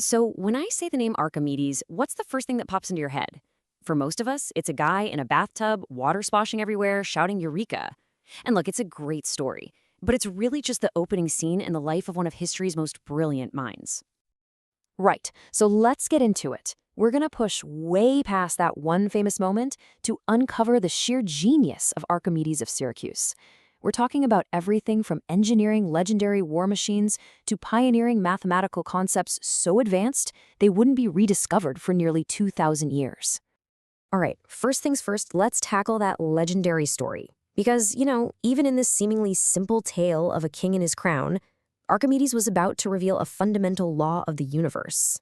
So, when I say the name Archimedes, what's the first thing that pops into your head? For most of us, it's a guy in a bathtub, water splashing everywhere, shouting Eureka. And look, it's a great story, but it's really just the opening scene in the life of one of history's most brilliant minds. Right, so let's get into it. We're going to push way past that one famous moment to uncover the sheer genius of Archimedes of Syracuse. We're talking about everything from engineering legendary war machines to pioneering mathematical concepts so advanced they wouldn't be rediscovered for nearly 2,000 years. All right, first things first, let's tackle that legendary story. Because, even in this seemingly simple tale of a king and his crown, Archimedes was about to reveal a fundamental law of the universe.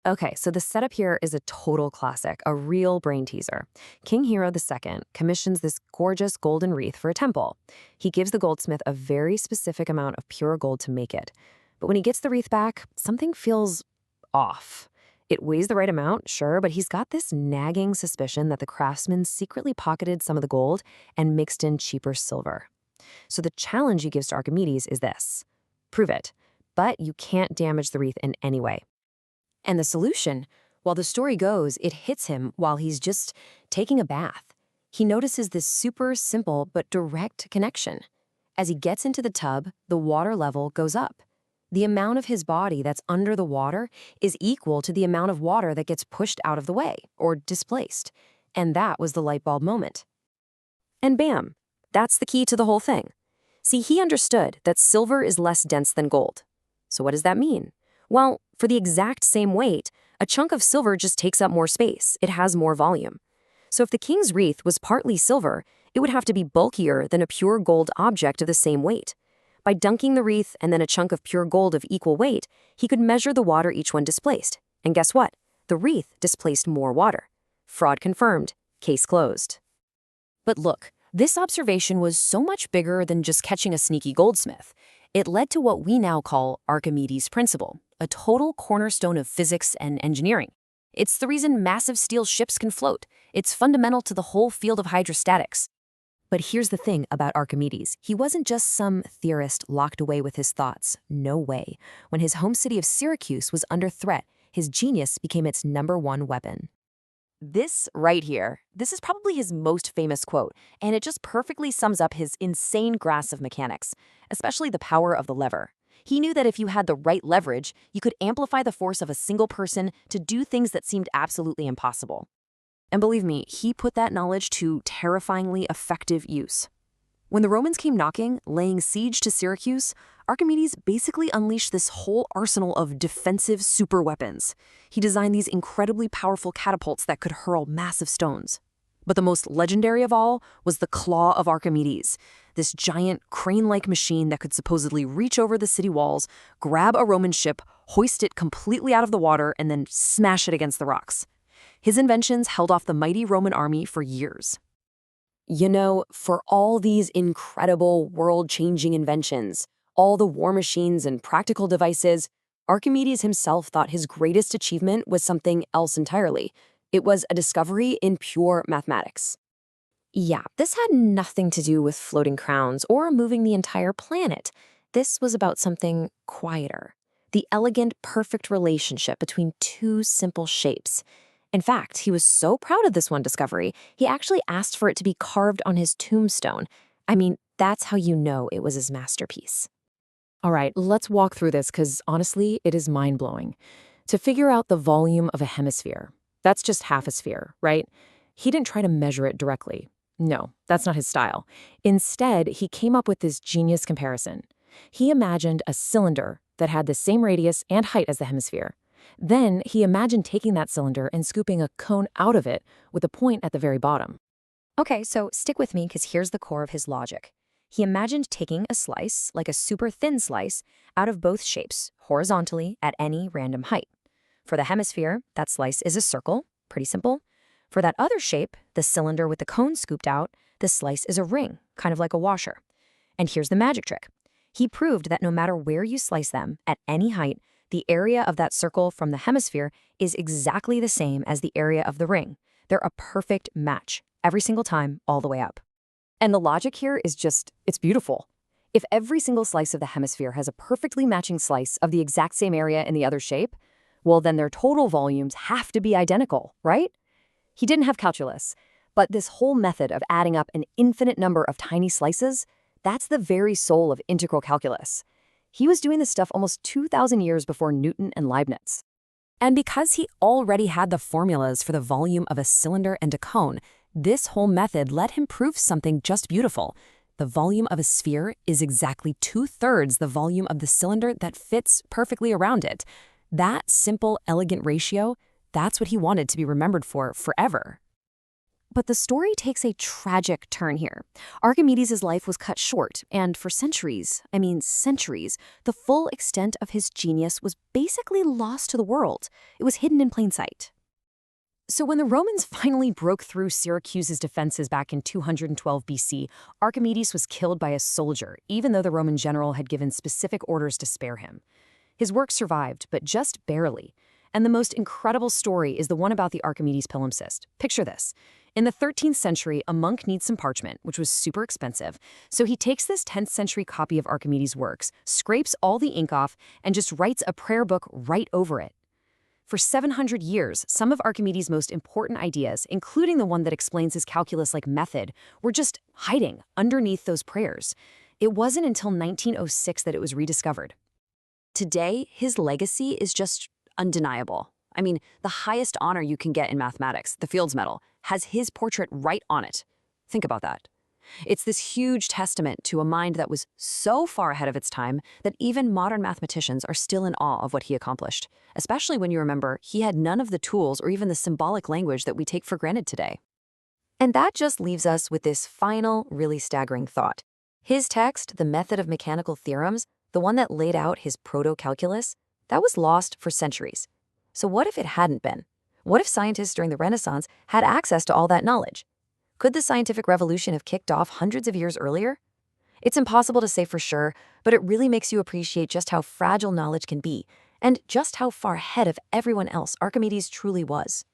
Okay, so the setup here is a total classic, a real brain teaser. King Hero II commissions this gorgeous golden wreath for a temple. He gives the goldsmith a very specific amount of pure gold to make it. But when he gets the wreath back, something feels off. It weighs the right amount, sure, but he's got this nagging suspicion that the craftsman secretly pocketed some of the gold and mixed in cheaper silver. So the challenge he gives to Archimedes is this: prove it, but you can't damage the wreath in any way. And the solution, while the story goes, it hits him while he's just taking a bath. He notices this super simple but direct connection. As he gets into the tub, the water level goes up. The amount of his body that's under the water is equal to the amount of water that gets pushed out of the way, or displaced. And that was the light bulb moment. And bam, that's the key to the whole thing. See, he understood that silver is less dense than gold. So what does that mean? Well, for the exact same weight, a chunk of silver just takes up more space. It has more volume. So if the king's wreath was partly silver, it would have to be bulkier than a pure gold object of the same weight. By dunking the wreath and then a chunk of pure gold of equal weight, he could measure the water each one displaced. And guess what? The wreath displaced more water. Fraud confirmed. Case closed. But look, this observation was so much bigger than just catching a sneaky goldsmith. It led to what we now call Archimedes' principle, a total cornerstone of physics and engineering. It's the reason massive steel ships can float. It's fundamental to the whole field of hydrostatics. But here's the thing about Archimedes. He wasn't just some theorist locked away with his thoughts. No way. When his home city of Syracuse was under threat, his genius became its #1 weapon. This right here, this is probably his most famous quote, and it just perfectly sums up his insane grasp of mechanics, especially the power of the lever. He knew that if you had the right leverage, you could amplify the force of a single person to do things that seemed absolutely impossible. And believe me, he put that knowledge to terrifyingly effective use. When the Romans came knocking, laying siege to Syracuse, Archimedes basically unleashed this whole arsenal of defensive superweapons. He designed these incredibly powerful catapults that could hurl massive stones. But the most legendary of all was the Claw of Archimedes, this giant crane-like machine that could supposedly reach over the city walls, grab a Roman ship, hoist it completely out of the water, and then smash it against the rocks. His inventions held off the mighty Roman army for years. For all these incredible world-changing inventions, all the war machines and practical devices, Archimedes himself thought his greatest achievement was something else entirely. It was a discovery in pure mathematics. Yeah, this had nothing to do with floating crowns or moving the entire planet. This was about something quieter. The elegant, perfect relationship between two simple shapes. In fact, he was so proud of this one discovery, he actually asked for it to be carved on his tombstone. I mean, that's how you know it was his masterpiece. All right, let's walk through this because honestly, it is mind-blowing. To figure out the volume of a hemisphere, that's just half a sphere, right? He didn't try to measure it directly. No, that's not his style. Instead, he came up with this genius comparison. He imagined a cylinder that had the same radius and height as the hemisphere. Then he imagined taking that cylinder and scooping a cone out of it with a point at the very bottom. Okay, so stick with me because here's the core of his logic. He imagined taking a slice, like a super thin slice, out of both shapes, horizontally at any random height. For the hemisphere, that slice is a circle, pretty simple. For that other shape, the cylinder with the cone scooped out, the slice is a ring, kind of like a washer. And here's the magic trick. He proved that no matter where you slice them, at any height, the area of that circle from the hemisphere is exactly the same as the area of the ring. They're a perfect match, every single time, all the way up. And the logic here is just, it's beautiful. If every single slice of the hemisphere has a perfectly matching slice of the exact same area in the other shape, Well, then their total volumes have to be identical, right? He didn't have calculus, but this whole method of adding up an infinite number of tiny slices, that's the very soul of integral calculus. He was doing this stuff almost 2,000 years before Newton and Leibniz. And because he already had the formulas for the volume of a cylinder and a cone, this whole method let him prove something just beautiful. The volume of a sphere is exactly 2/3 the volume of the cylinder that fits perfectly around it. That simple, elegant ratio, that's what he wanted to be remembered for forever. But the story takes a tragic turn here. Archimedes' life was cut short, and for centuries, the full extent of his genius was basically lost to the world. It was hidden in plain sight. So when the Romans finally broke through Syracuse's defenses back in 212 BC, Archimedes was killed by a soldier, even though the Roman general had given specific orders to spare him. His work survived, but just barely. And the most incredible story is the one about the Archimedes palimpsest. Picture this. In the 13th century, a monk needs some parchment, which was super expensive, so he takes this 10th century copy of Archimedes' works, scrapes all the ink off, and just writes a prayer book right over it. For 700 years, some of Archimedes' most important ideas, including the one that explains his calculus-like method, were just hiding underneath those prayers. It wasn't until 1906 that it was rediscovered. Today, his legacy is just undeniable. I mean, the highest honor you can get in mathematics, the Fields Medal, has his portrait right on it. Think about that. It's this huge testament to a mind that was so far ahead of its time that even modern mathematicians are still in awe of what he accomplished, especially when you remember he had none of the tools or even the symbolic language that we take for granted today. And that just leaves us with this final, really staggering thought. His text, The Method of Mechanical Theorems, the one that laid out his proto-calculus, that was lost for centuries. So what if it hadn't been? What if scientists during the Renaissance had access to all that knowledge? Could the scientific revolution have kicked off hundreds of years earlier? It's impossible to say for sure, but it really makes you appreciate just how fragile knowledge can be, and just how far ahead of everyone else Archimedes truly was.